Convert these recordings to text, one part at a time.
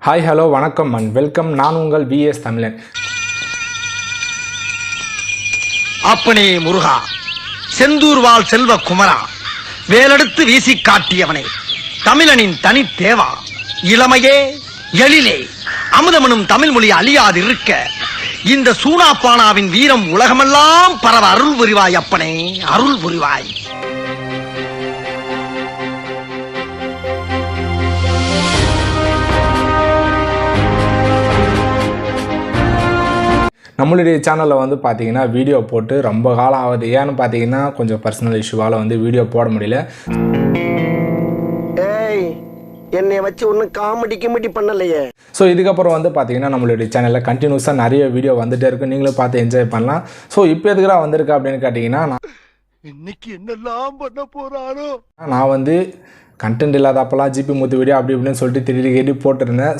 Hi hello வணக்கம் and welcome. நான் உங்கள் விஎஸ் தமிழன். அப்பனே முருகா, செந்தூர் வாழ் செல்வ குமரா, வேலெடுத்து வீசி காட்டியவனே, தமிழனின் தனி தேவா, இளமையே எழிலே அமுதமனும் தமிழ் மொழி அழியாது இருக்க இந்த சூனாப்பானாவின் வீரம் உலகமெல்லாம் பரவ அருள் புரிவாய். அப்பனே அருள் புரிவாய். நம்மளுடைய சேனலில் வந்து பார்த்தீங்கன்னா வீடியோ போட்டு ரொம்ப காலம் ஆகுது. ஏன்னு பார்த்தீங்கன்னா கொஞ்சம் பர்சனல் இஷ்யூவால் வந்து வீடியோ போட முடியல. என்னை வச்சு ஒன்றும் காமெடி பண்ணலையே. ஸோ இதுக்கப்புறம் வந்து பார்த்தீங்கன்னா நம்மளுடைய சேனலில் கண்டினியூஸாக நிறைய வீடியோ வந்துகிட்டே இருக்கும். நீங்களும் பார்த்து என்ஜாய் பண்ணலாம். ஸோ இப்போ எதுக்குறா வந்திருக்கா அப்படின்னு கேட்டிங்கன்னா, இன்னைக்கு என்னெல்லாம் பண்ண போகிறாரோ. நான் வந்து கண்டென்ட் இல்லாதப்பெல்லாம் ஜிபி முத்து வீடியோ அப்படி இப்படின்னு சொல்லிட்டு திடீர்னு கேட்டு போட்டிருந்தேன்.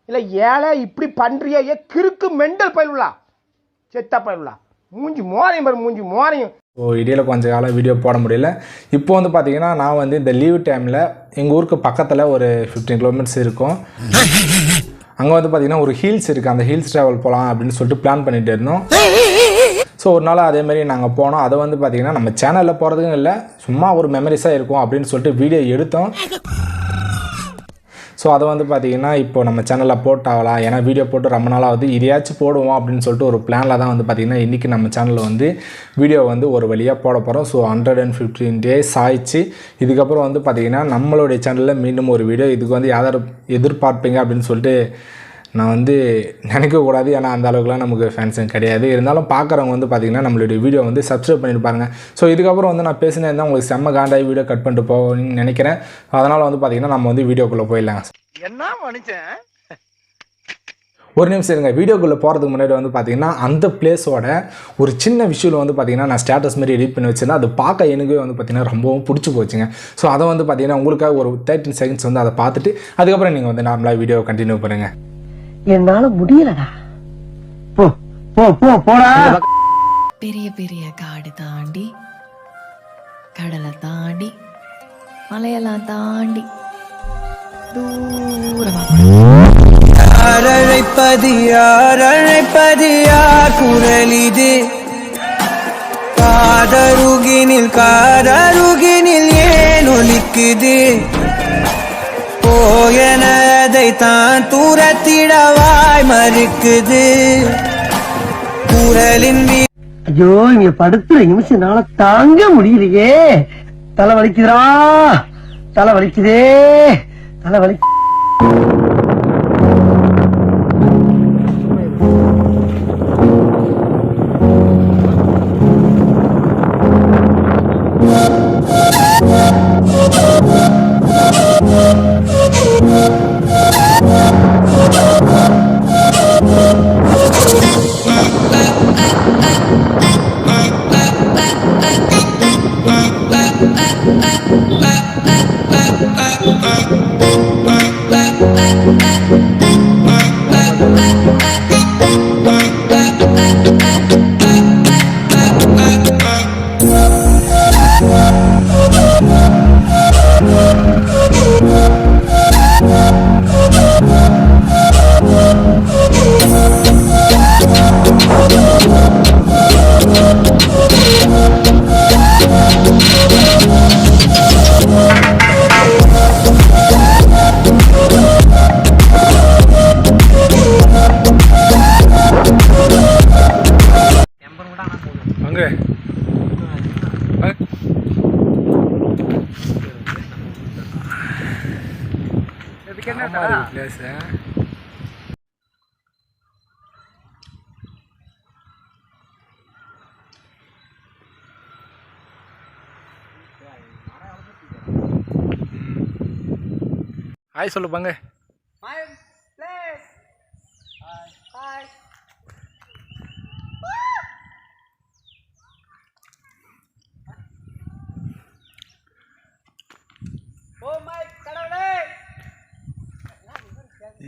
இல்லை ஏழை இப்படி பண்ணுறியா? கிறுக்கு மெண்டல் பயிலுலா, செத்தா பயிலுலா, மூஞ்சி மோரையும் பாரு, மூஞ்சி மோரையும். ஸோ இடையில கொஞ்சம் காலம் வீடியோ போட முடியல. இப்போ வந்து பார்த்தீங்கன்னா நான் வந்து இந்த லீவ் டைமில் எங்கள் ஊருக்கு பக்கத்தில் ஒரு 15 கிலோமீட்டர்ஸ் இருக்கும். அங்கே வந்து பார்த்தீங்கன்னா ஒரு ஹில்ஸ் இருக்குது. அந்த ஹில்ஸ் ட்ராவல் போகலாம் அப்படின்னு சொல்லிட்டு பிளான் பண்ணிகிட்டு இருந்தோம். ஸோ ஒரு நாள் அதேமாரி நாங்கள் போனோம். அதை வந்து பார்த்திங்கன்னா நம்ம சேனலில் போகிறதுக்கும் இல்லை, சும்மா ஒரு மெமரிஸாக இருக்கும் அப்படின்னு சொல்லிட்டு வீடியோ எடுத்தோம். ஸோ அதை வந்து பார்த்திங்கன்னா இப்போ நம்ம சேனலில் போட்டாகலாம், ஏன்னா வீடியோ போட்டு ரொம்ப நாளாக வந்து இதையாச்சும் போடுவோம் அப்படின்னு சொல்லிட்டு ஒரு பிளானில் தான் வந்து பார்த்திங்கன்னா இன்றைக்கி நம்ம சேனலில் வந்து வீடியோ வந்து ஒரு வழியாக போட போகிறோம். ஸோ 115 டேஸ் ஆயிடுச்சு. இதுக்கப்புறம் வந்து பார்த்திங்கன்னா நம்மளுடைய சேனலில் மீண்டும் ஒரு வீடியோ. இதுக்கு வந்து யாரும் எதிர்பார்ப்பீங்க அப்படின்னு சொல்லிட்டு நான் வந்து நினைக்கக்கூடாது, ஏன்னா அந்த அளவுக்குலாம் நமக்கு ஃபேன்ஸும் கிடையாது. இருந்தாலும் பார்க்குறவங்க வந்து பார்த்திங்கன்னா நம்மளுடைய வீடியோ வந்து சப்ஸ்கிரைப் பண்ணிட்டு பாருங்கள். ஸோ இதுக்கப்புறம் வந்து நான் பேசினே இருந்தால் உங்களுக்கு செம்ம காண்டாகி வீடியோ கட் பண்ணிட்டு போகணும்னு நினைக்கிறேன். அதனால் வந்து பார்த்திங்கன்னா நம்ம வந்து வீடியோக்குள்ளே போயிடலாங்க. என்ன மனுஷன், ஒரு நிமிஷம் இருங்க. வீடியோக்குள்ளே போகிறதுக்கு முன்னாடி வந்து பார்த்திங்கன்னா அந்த பிளேஸோட ஒரு சின்ன விஷயம் வந்து பார்த்திங்கன்னா நான் ஸ்டேட்டஸ் மாதிரி எடிட் பண்ணி வச்சுருந்தேன். அது பார்க்க எனக்கு வந்து பார்த்திங்கன்னா ரொம்பவும் பிடிச்சி போச்சுங்க. ஸோ அதை வந்து பார்த்திங்கன்னா உங்களுக்காக ஒரு 13 செகண்ட்ஸ் வந்து அதை பார்த்துட்டு அதுக்கப்புறம் நீங்கள் வந்து நார்மலாக வீடியோ கண்டினியூ பண்ணுங்கள். என்னால முடியலடா. போ போ போ போடா. பெரிய பெரிய காடு தாண்டி, கடலை தாண்டி, மலையெல்லாம் தாண்டி தூரமா அழைப்பதியார் குரலிது. காதருகினில் ஏன் ஒலிக்குது? போயனதை தான் தூரத்திடவாய் மறுக்குது குரலின். ஐயோ, இங்க படுத்துற நிமிஷம் என்னால தாங்க முடியலையே. தலை வலிக்குதுடா, தலை வலிக்குதே, தலை வலி. ஹாய் சொல்லு பங்கு.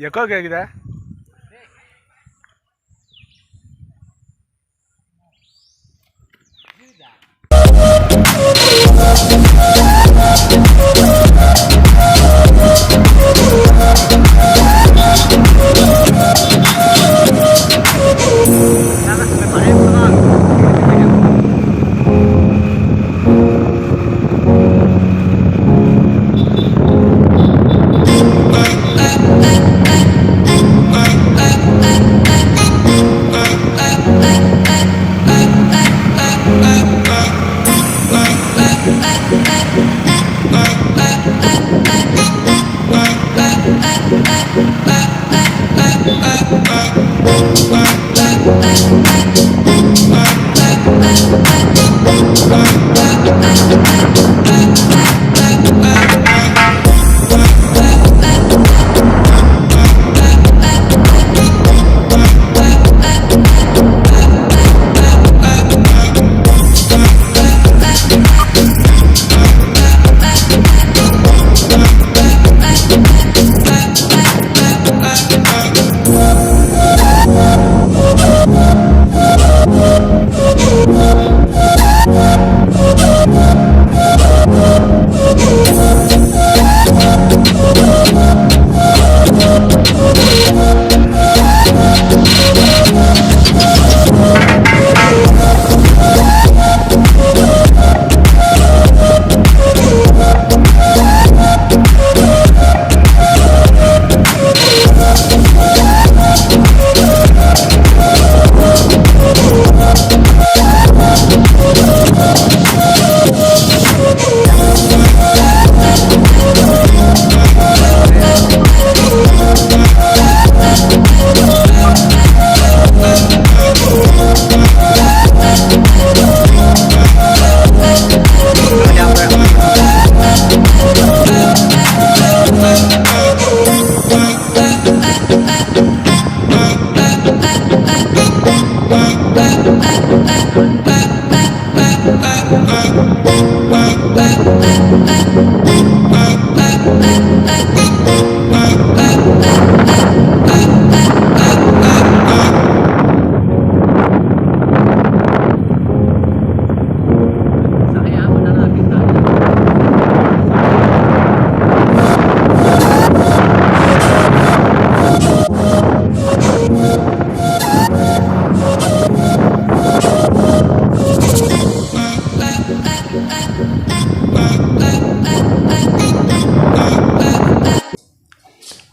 எக்கோ கேக்குதா?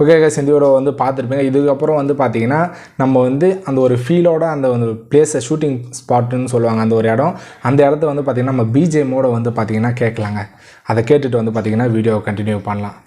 ஓகே கைஸ், இந்த வீடியோ வந்து பார்த்துருப்பீங்க. இதுக்கப்புறம் வந்து பார்த்தீங்கன்னா நம்ம வந்து அந்த ஒரு ஃபீலோட அந்த ஒரு பிளேஸை ஷூட்டிங் ஸ்பாட்டுன்னு சொல்லுவாங்க அந்த ஒரு இடம், அந்த இடத்த வந்து பார்த்திங்கன்னா நம்ம பிஜிஎம்மோட வந்து பார்த்திங்கன்னா கேட்கலாங்க. அதை கேட்டுட்டு வந்து பார்த்திங்கன்னா வீடியோவை கண்டினியூ பண்ணலாம்.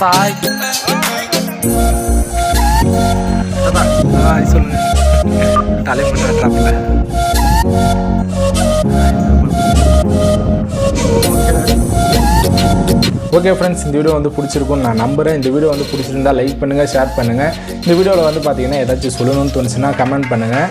Bye. Bye. சொல்லுங்க. தலைமுறை ட்ராப்ல. ஓகே ஃப்ரெண்ட்ஸ், இந்த வீடியோ வந்து பிடிச்சிருக்கும்னு நான் நம்புகிறேன். இந்த வீடியோ வந்து பிடிச்சிருந்தா லைக் பண்ணுங்கள், ஷேர் பண்ணுங்கள். இந்த வீடியோவில் வந்து பார்த்தீங்கன்னா ஏதாச்சும் சொல்லணும்னு தோணுச்சுன்னா கமெண்ட் பண்ணுங்கள்.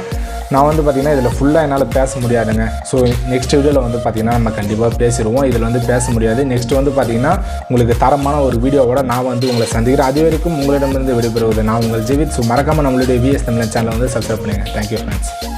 நான் வந்து பார்த்திங்கன்னா இதில் ஃபுல்லாக என்னால் பேச முடியாதுங்க. ஸோ நெக்ஸ்ட் வீடியோவில் வந்து பார்த்திங்கன்னா நம்ம கண்டிப்பாக பேசிடுவோம். இதில் வந்து பேச முடியாது. நெக்ஸ்ட் வந்து பார்த்திங்கன்னா உங்களுக்கு தரமான ஒரு வீடியோவோட நான் வந்து உங்களை சந்திக்கிறேன். அது வரைக்கும் உங்களிடமிருந்து விடைபெறுவது நான் உங்கள் ஜீவித். ஸோ மறக்காமல் நம்மளுடைய VS தமிழன் சேனலை வந்து சப்ஸ்கிரைப் பண்ணுங்கள். Thank you friends.